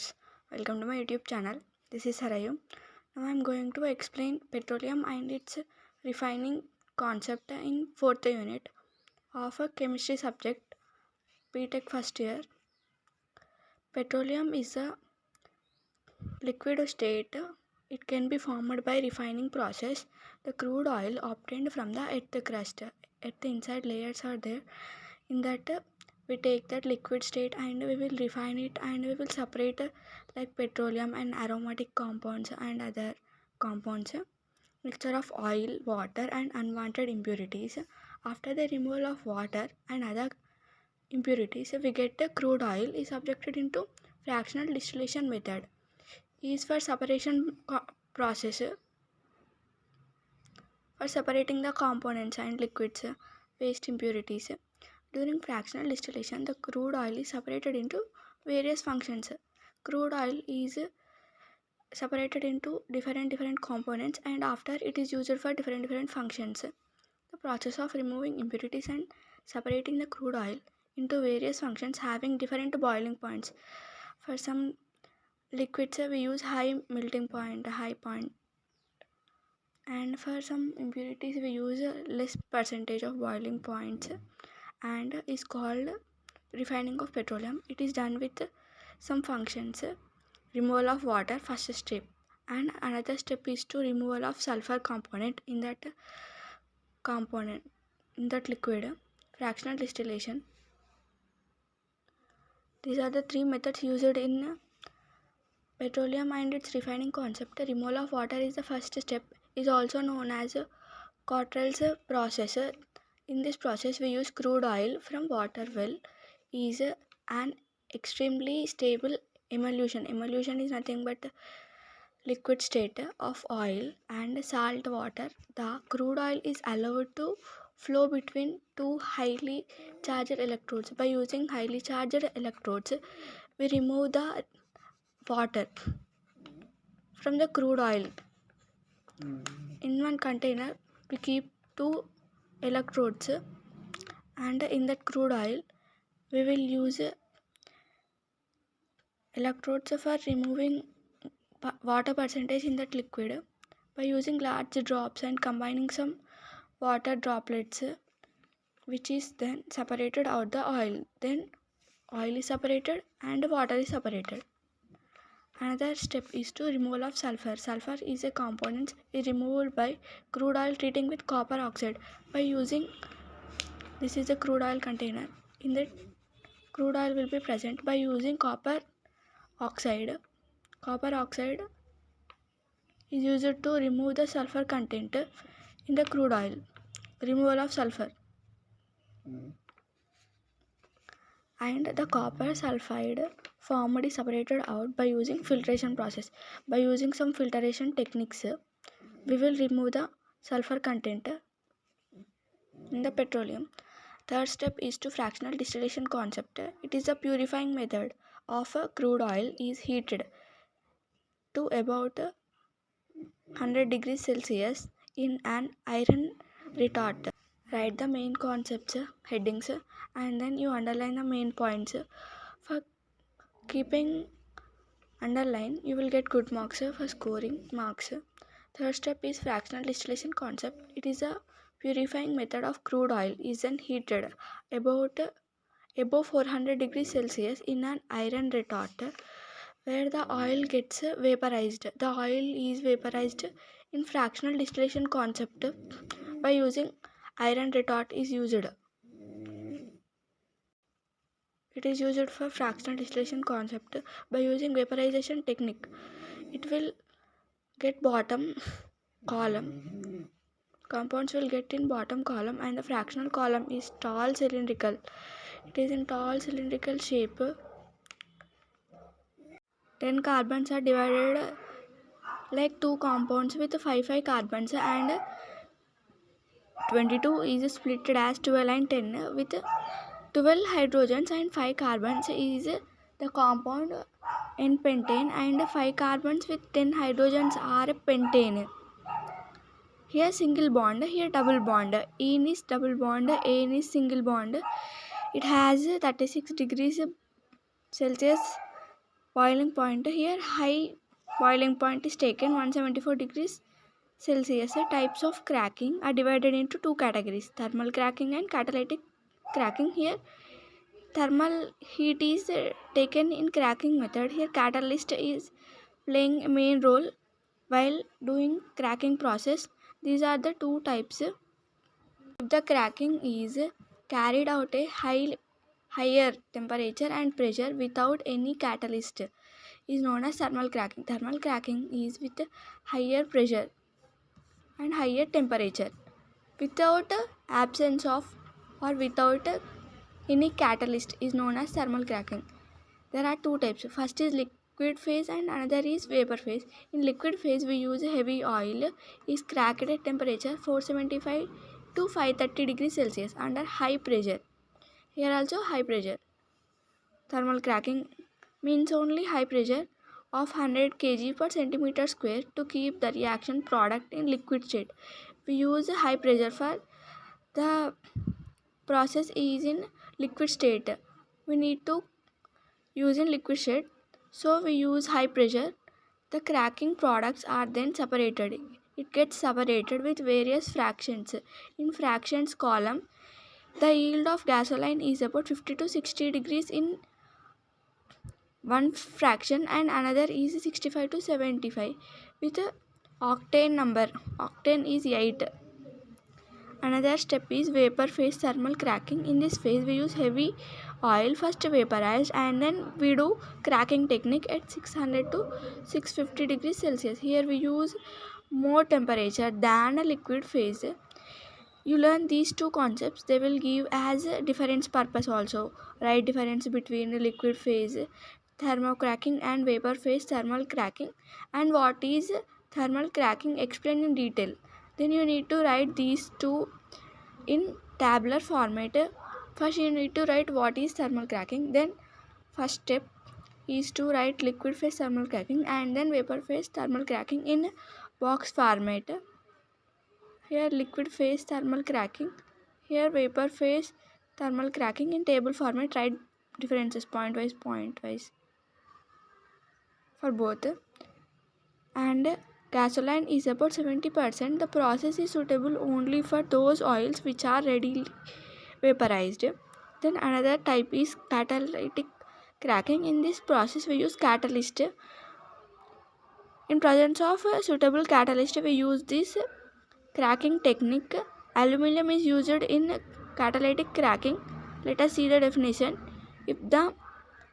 viewers, welcome to my YouTube channel. This is Harayu. Now I am going to explain petroleum and its refining concept in 4th unit of a chemistry subject BTECH first year. Petroleum is a liquid state. It can be formed by refining process. The crude oil obtained from the earth crust. At the inside layers are there. In that we take that liquid state and we will refine it and we will separate like petroleum and aromatic compounds and other compounds, mixture of oil, water and unwanted impurities. After the removal of water and other impurities, we get the crude oil is subjected into fractional distillation method. Is for separation process for separating the components and liquids, waste impurities. During fractional distillation, the crude oil is separated into various functions. Crude oil is separated into different components and after it is used for different functions. The process of removing impurities and separating the crude oil into various functions having different boiling points. For some liquids, we use high melting point, high point, and for some impurities we use less percentage of boiling points, and is called refining of petroleum. It is done with some functions. Removal of water, first step, and another step is to removal of sulfur component in that liquid. Fractional distillation. These are the three methods used in petroleum and its refining concept. Removal of water is the first step, is also known as Cottrell's process. In this process, we use crude oil from water well. Is an extremely stable emulsion. Emulsion is nothing but liquid state of oil and salt water. The crude oil is allowed to flow between two highly charged electrodes. By using highly charged electrodes, we remove the water from the crude oil. In one container, we keep two electrodes, and in that crude oil we will use electrodes for removing water percentage in that liquid. By using large drops and combining some water droplets, which is then separated out the oil. Then oil is separated and water is separated. Another step is to removal of sulfur. Sulfur is a component is removed by crude oil treating with copper oxide. By using, this is a crude oil container. In that crude oil will be present by using copper oxide. Copper oxide is used to remove the sulfur content in the crude oil. Removal of sulfur. And the copper sulfide formed is separated out by using filtration process. By using some filtration techniques, we will remove the sulfur content in the petroleum. Third step is to fractional distillation concept. It is a purifying method of crude oil is heated to about 100 degrees Celsius in an iron retort. Write the main concepts, headings, and then you underline the main points. For keeping underline, you will get good marks for scoring marks. Third step is fractional distillation concept. It is a purifying method of crude oil is then heated about above 400 degrees Celsius in an iron retort where the oil gets vaporized. The oil is vaporized in fractional distillation concept by using iron retort is used. It is used for fractional distillation concept by using vaporization technique. It will get bottom column. Compounds will get in bottom column and the fractional column is tall cylindrical. It is in tall cylindrical shape. 10 carbons are divided like two compounds with 5 carbons, and 22 is split as 12 and 10 with 12 hydrogens and 5 carbons is the compound in pentane, and 5 carbons with 10 hydrogens are pentane. Here single bond, here double bond. En is double bond, An is single bond. It has 36 degrees Celsius boiling point. Here high boiling point is taken 174 degrees Celsius. Types of cracking are divided into two categories: thermal cracking and catalytic cracking. Here thermal heat is taken in cracking method. Here catalyst is playing a main role while doing cracking process. These are the two types. If the cracking is carried out at higher temperature and pressure without any catalyst is known as thermal cracking. Thermal cracking is with higher pressure and higher temperature without absence of or without any catalyst is known as thermal cracking. There are two types. First is liquid phase and another is vapor phase. In liquid phase we use heavy oil is cracked at temperature 475 to 530 degrees Celsius under high pressure. Here also high pressure. Thermal cracking means only high pressure of 100 kg per centimeter square to keep the reaction product in liquid state. We use high pressure for the process is in liquid state. We need to use in liquid state, so we use high pressure. The cracking products are then separated. It gets separated with various fractions. In fractions column, the yield of gasoline is about 50 to 60 degrees in one fraction and another is 65 to 75 with octane number. Octane is 8. Another step is vapor phase thermal cracking. In this phase we use heavy oil first vaporized and then we do cracking technique at 600 to 650 degrees Celsius. Here we use more temperature than a liquid phase. You learn these two concepts, they will give as a difference purpose also. Write difference between liquid phase thermocracking and vapor phase thermal cracking, and what is thermal cracking, explain in detail. Then you need to write these two in tabular format. First you need to write what is thermal cracking, then first step is to write liquid phase thermal cracking and then vapor phase thermal cracking in box format. Here liquid phase thermal cracking, here vapor phase thermal cracking in table format. Write differences point wise for both. And gasoline is about 70%. The process is suitable only for those oils which are readily vaporized. Then another type is catalytic cracking. In this process we use catalyst. In presence of a suitable catalyst we use this cracking technique. Aluminum is used in catalytic cracking. Let us see the definition. If the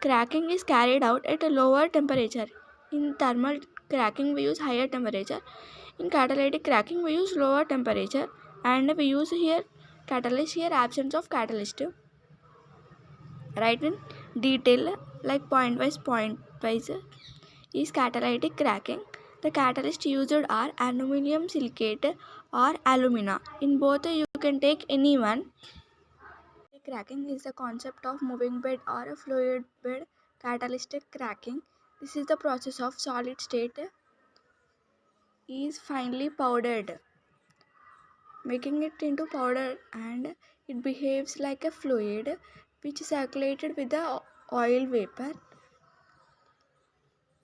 cracking is carried out at a lower temperature, in thermal cracking we use higher temperature, in catalytic cracking we use lower temperature, and we use here catalyst, here absence of catalyst. Write in detail like point wise is catalytic cracking. The catalyst used are aluminum silicate or alumina. In both you can take any one. Cracking is the concept of moving bed or a fluid bed. Catalytic cracking, this is the process of solid state is finely powdered, making it into powder, and it behaves like a fluid which is circulated with the oil vapor.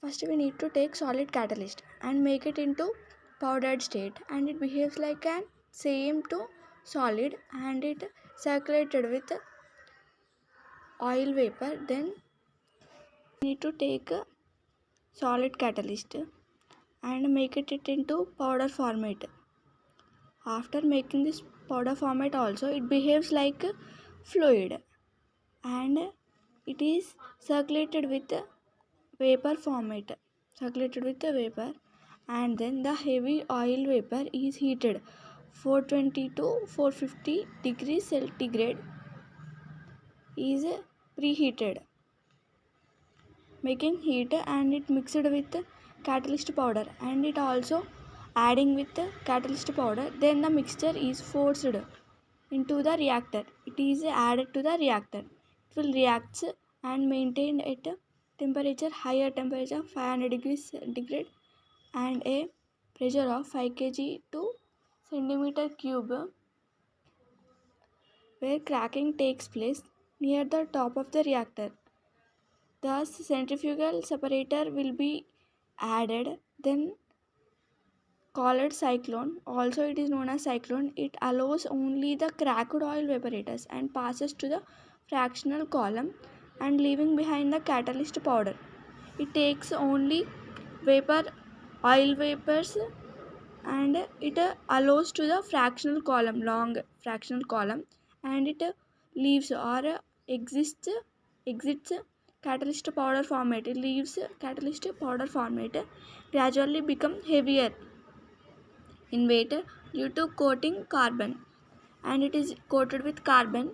First we need to take solid catalyst and make it into powdered state, and it behaves like an same to solid and it circulated with oil vapor. Then we need to take a solid catalyst and make it into powder format. After making this powder format also, it behaves like a fluid and it is circulated with a vapor format, and then the heavy oil vapor is heated 420 to 450 degrees centigrade is preheated, making heat, and it mixed with catalyst powder, and it also adding with catalyst powder. Then the mixture is forced into the reactor. It is added to the reactor. It will react and maintained at a temperature, higher temperature 500 degrees centigrade and a pressure of 5 kg to centimeter cube, where cracking takes place near the top of the reactor. Thus centrifugal separator will be added, then called cyclone. Also it is known as cyclone. It allows only the cracked oil evaporators and passes to the fractional column and leaving behind the catalyst powder. It takes only vapor oil vapors and it allows to the fractional column, long fractional column, and it leaves or exits catalyst powder format. It leaves catalyst powder format, gradually become heavier in weight due to coating carbon, and it is coated with carbon.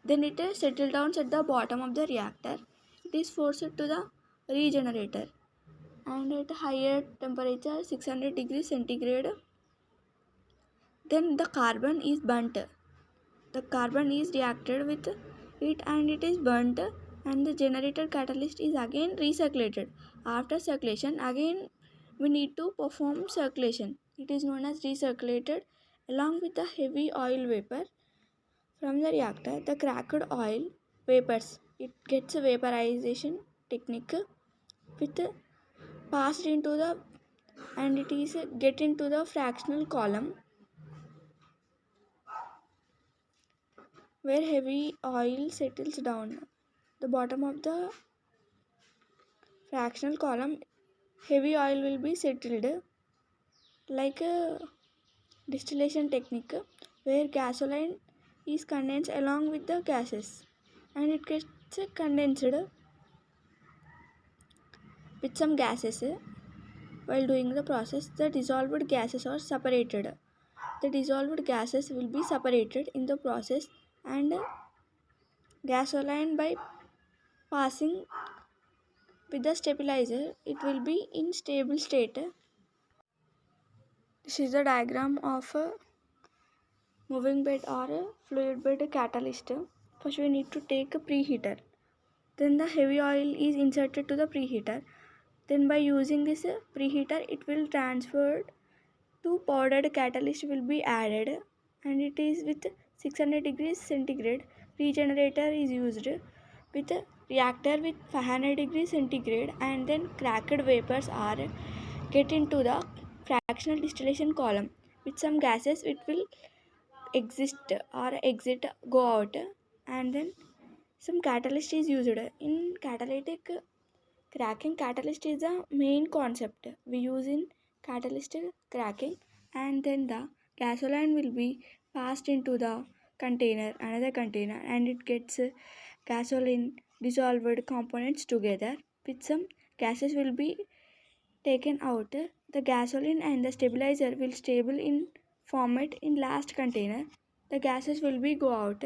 Then it settles down at the bottom of the reactor. It is forced to the regenerator, and at higher temperature 600 degrees centigrade, then the carbon is burnt. The carbon is reacted with it and it is burnt, and the generated catalyst is again recirculated. After circulation, again we need to perform circulation. It is known as recirculated along with the heavy oil vapor from the reactor. The cracked oil vapors, it gets a vaporization technique with passed into the, and it is get into the fractional column where heavy oil settles down. The bottom of the fractional column, heavy oil will be settled like a distillation technique where gasoline is condensed along with the gases, and it gets condensed with some gases. While doing the process, the dissolved gases are separated. The dissolved gases will be separated in the process, and gasoline by passing with the stabilizer, it will be in stable state. This is the diagram of a moving bed or a fluid bed catalyst. First we need to take a preheater. Then the heavy oil is inserted to the preheater. Then by using this preheater, it will transfer to powdered catalyst will be added, and it is with 600 degrees centigrade. Regenerator is used with a reactor with 500 degrees centigrade, and then cracked vapors are get into the fractional distillation column. With some gases it will exist or exit, go out, and then some catalyst is used. In catalytic cracking, catalyst is the main concept we use in catalyst cracking, and then the gasoline will be passed into the container, another container, and it gets gasoline dissolved components together with some gases will be taken out. The gasoline and the stabilizer will stable in format in last container. The gases will be go out.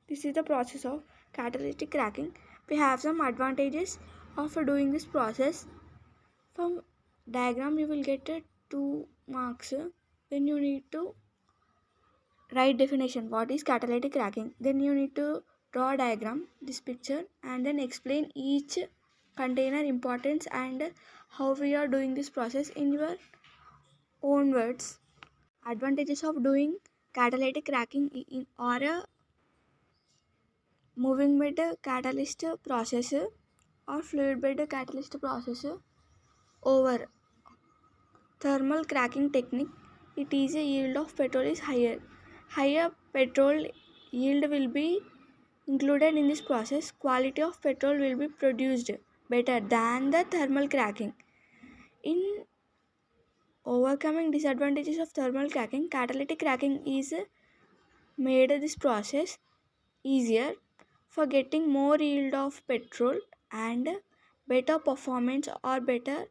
This is the process of catalytic cracking. We have some advantages of doing this process. From diagram you will get 2 marks. Then you need to write definition, what is catalytic cracking. Then you need to draw a diagram, this picture, and then explain each container importance and how we are doing this process in your own words. Advantages of doing catalytic cracking in or a moving bed catalyst process or fluid bed catalyst process over thermal cracking technique. It is a yield of petrol is higher. Higher petrol yield will be included in this process. Quality of petrol will be produced better than the thermal cracking. In overcoming disadvantages of thermal cracking, catalytic cracking is made this process easier for getting more yield of petrol and better performance or better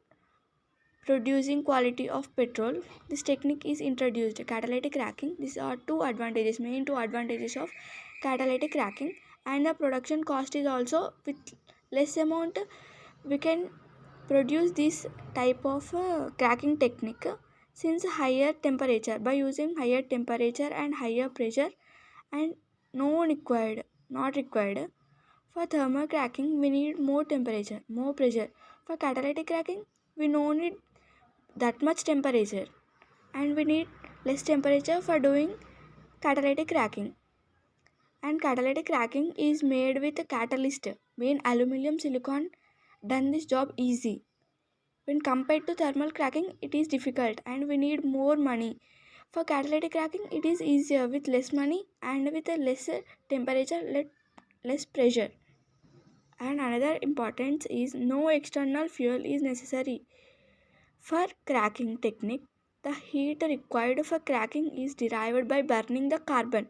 producing quality of petrol. This technique is introduced, catalytic cracking. These are two advantages, main two advantages of catalytic cracking, and the production cost is also with less amount we can produce this type of cracking technique. Since higher temperature, by using higher temperature and higher pressure, and no required, not required. For thermal cracking we need more temperature, more pressure. For catalytic cracking we no need that much temperature, and we need less temperature for doing catalytic cracking. And catalytic cracking is made with a catalyst, main aluminum silicon done this job easy. When compared to thermal cracking, it is difficult and we need more money. For catalytic cracking, it is easier with less money and with a lesser temperature, less pressure. And another importance is no external fuel is necessary. For cracking technique, the heat required for cracking is derived by burning the carbon.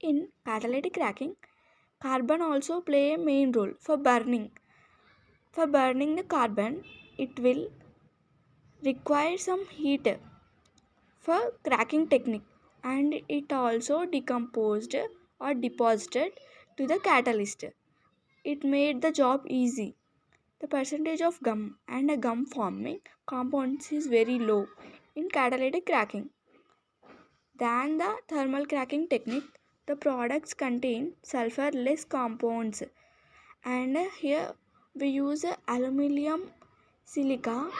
In catalytic cracking, carbon also play a main role for burning. For burning the carbon, it will require some heat for cracking technique, and it also decomposed or deposited to the catalyst. It made the job easy. The percentage of gum and a gum forming compounds is very low in catalytic cracking than the thermal cracking technique. The products contain sulfur less compounds, and here we use aluminum silica